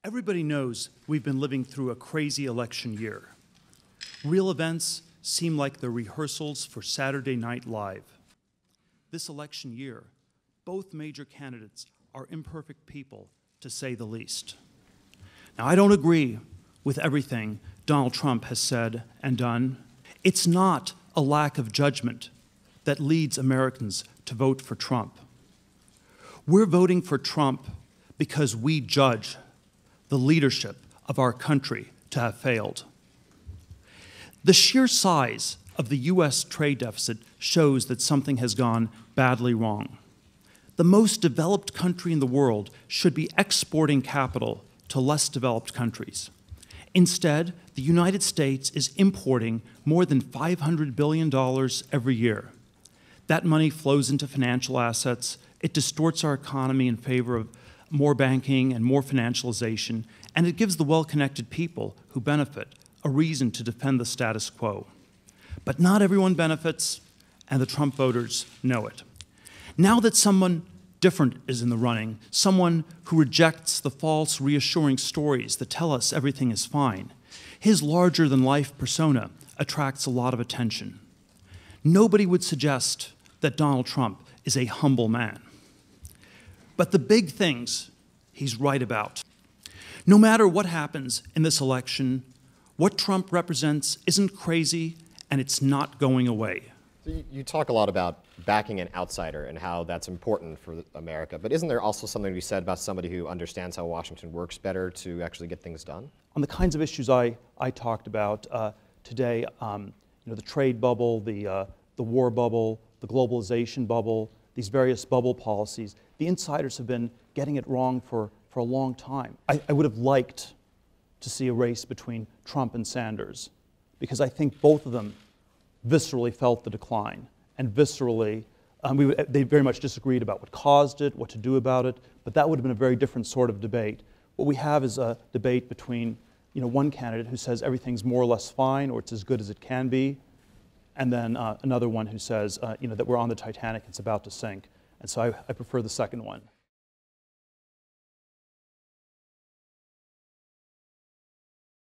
Everybody knows we've been living through a crazy election year. Real events seem like the rehearsals for Saturday Night Live. This election year, both major candidates are imperfect people, to say the least. Now, I don't agree with everything Donald Trump has said and done. It's not a lack of judgment that leads Americans to vote for Trump. We're voting for Trump because we judge the leadership of our country to have failed. The sheer size of the U.S. trade deficit shows that something has gone badly wrong. The most developed country in the world should be exporting capital to less developed countries. Instead, the United States is importing more than $500 billion every year. That money flows into financial assets. It distorts our economy in favor of more banking and more financialization, and it gives the well-connected people who benefit a reason to defend the status quo. But not everyone benefits, and the Trump voters know it. Now that someone different is in the running, someone who rejects the false, reassuring stories that tell us everything is fine, his larger-than-life persona attracts a lot of attention. Nobody would suggest that Donald Trump is a humble man. But the big things he's right about. No matter what happens in this election, what Trump represents isn't crazy, and it's not going away. So you talk a lot about backing an outsider and how that's important for America, but isn't there also something to be said about somebody who understands how Washington works better to actually get things done? On the kinds of issues I talked about today, the trade bubble, the war bubble, the globalization bubble, these various bubble policies, the insiders have been getting it wrong for a long time. I would have liked to see a race between Trump and Sanders, because I think both of them viscerally felt the decline, and viscerally, they very much disagreed about what caused it, what to do about it, but that would have been a very different sort of debate. What we have is a debate between one candidate who says everything's more or less fine, or it's as good as it can be, and then another one who says that we're on the Titanic, it's about to sink. And so I prefer the second one.